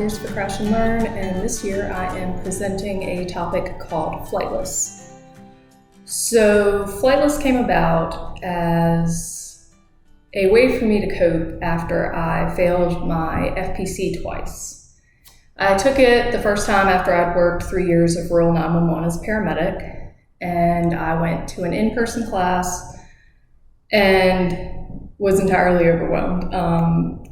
volunteers for Crash and Learn, and this year I am presenting a topic called Flightless. So Flightless came about as a way for me to cope after I failed my FPC twice. I took it the first time after I'd worked 3 years of rural 911 as a paramedic, and I went to an in-person class and was entirely overwhelmed.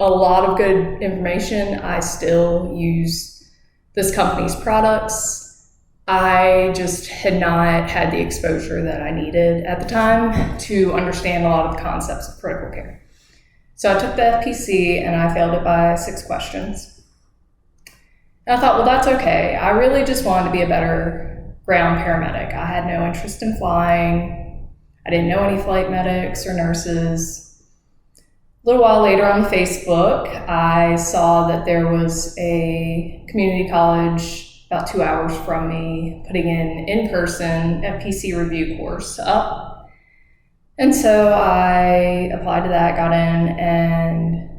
A lot of good information. I still use this company's products. I just had not had the exposure that I needed at the time to understand a lot of the concepts of critical care. So I took the FPC and I failed it by 6 questions. And I thought, well, that's okay. I really just wanted to be a better ground paramedic. I had no interest in flying. I didn't know any flight medics or nurses. A little while later on Facebook, I saw that there was a community college about 2 hours from me putting an in-person FPC review course up. And so I applied to that, got in, and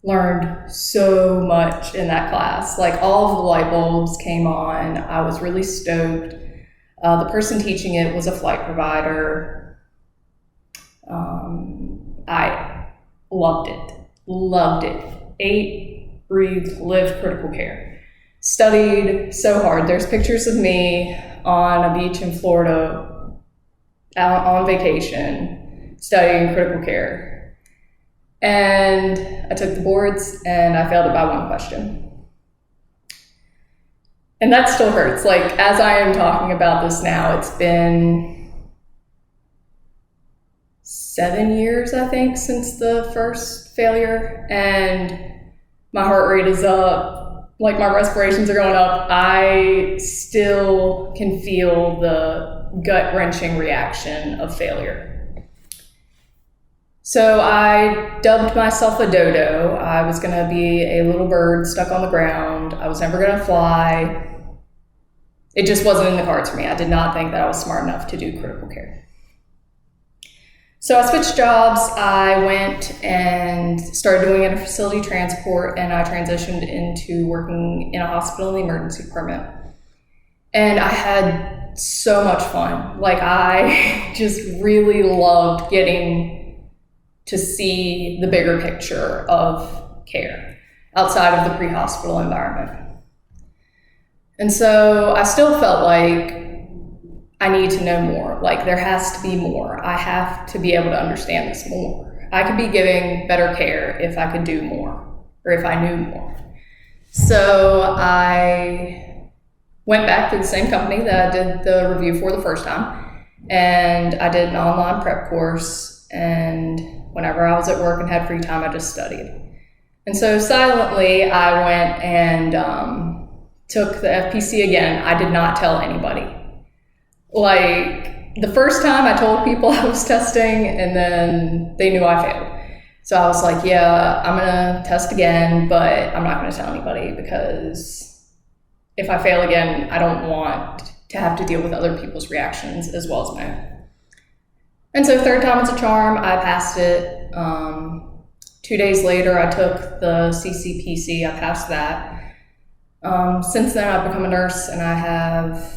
learned so much in that class. Like, all of the light bulbs came on. I was really stoked. The person teaching it was a flight provider. I loved it. Ate, breathed, lived critical care. Studied so hard. There's pictures of me on a beach in Florida, out on vacation, studying critical care. And I took the boards and I failed it by 1 question. And that still hurts. Like, as I am talking about this now, it's been 7 years, I think, since the first failure, and my heart rate is up, like my respirations are going up. I still can feel the gut-wrenching reaction of failure. So I dubbed myself a dodo. I was gonna be a little bird stuck on the ground. I was never gonna fly. It just wasn't in the cards for me. I did not think that I was smart enough to do critical care. So I switched jobs. I went and started doing inter-facility transport, and I transitioned into working in a hospital in the emergency department. And I had so much fun. Like, I just really loved getting to see the bigger picture of care outside of the pre-hospital environment. And so I still felt like I need to know more. Like, there has to be more. I have to be able to understand this more. I could be giving better care if I could do more, or if I knew more. So I went back to the same company that I did the review for the first time, and I did an online prep course, and whenever I was at work and had free time, I just studied. And so silently, I went and took the FPC again. I did not tell anybody. Like, the first time I told people I was testing, and then they knew I failed. So I was like, yeah, I'm gonna test again, but I'm not gonna tell anybody, because if I fail again, I don't want to have to deal with other people's reactions as well as my own. And so third time it's a charm. I passed it. 2 days later, I took the CCPC. I passed that. Since then, I've become a nurse, and I have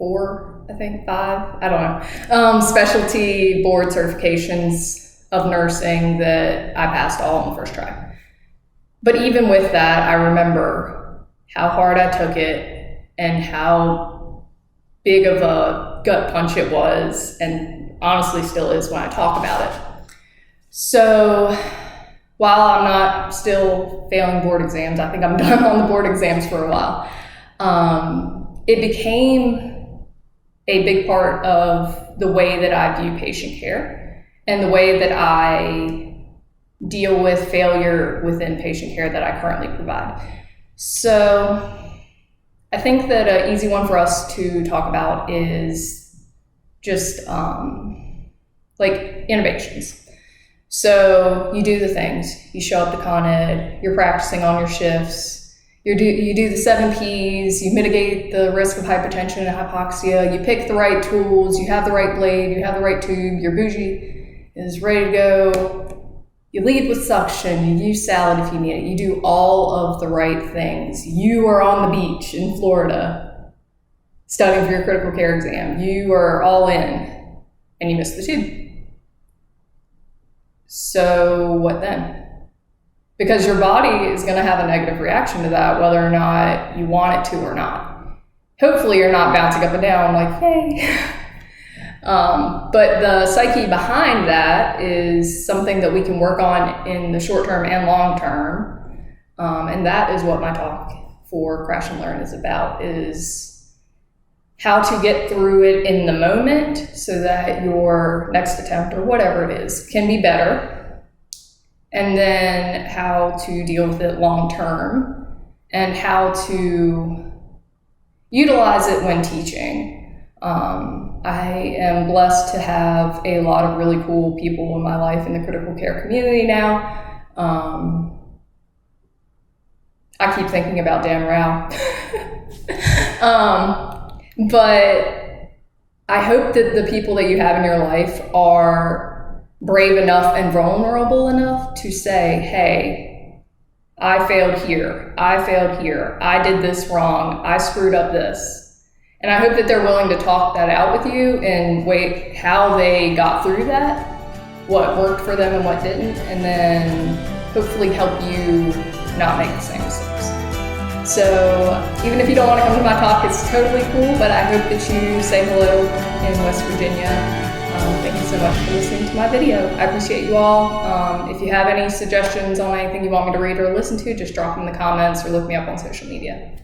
5, I don't know, specialty board certifications of nursing that I passed all on the first try. But even with that, I remember how hard I took it and how big of a gut punch it was, and honestly still is when I talk about it. So while I'm not still failing board exams, I think I'm done on the board exams for a while, it became a big part of the way that I view patient care and the way that I deal with failure within patient care that I currently provide. So I think that an easy one for us to talk about is just like innovations. So you do the things, you show up to Con Ed, you're practicing on your shifts, you do the 7 Ps, you mitigate the risk of hypertension and hypoxia, you pick the right tools, you have the right blade, you have the right tube, your bougie is ready to go, You lead with suction, you use salad if you need it, you do all of the right things. You are on the beach in Florida studying for your critical care exam. You are all in, and you miss the tube. So what then? Because your body is going to have a negative reaction to that, whether or not you want it to or not. Hopefully you're not bouncing up and down like, hey. But the psyche behind that is something that we can work on in the short term and long term. And that is what my talk for Crash and Learn is about, is how to get through it in the moment so that your next attempt or whatever it is can be better. And then how to deal with it long term and how to utilize it when teaching. I am blessed to have a lot of really cool people in my life in the critical care community now. I keep thinking about Dan Rao. But I hope that the people that you have in your life are brave enough and vulnerable enough to say, hey, I failed here, I did this wrong, I screwed up this. And I hope that they're willing to talk that out with you and wait how they got through that, what worked for them and what didn't, and then hopefully help you not make the same mistakes. So even if you don't want to come to my talk, it's totally cool, but I hope that you say hello in West Virginia. Thank you so much for listening to my video. I appreciate you all. If you have any suggestions on anything you want me to read or listen to, just drop them in the comments or look me up on social media.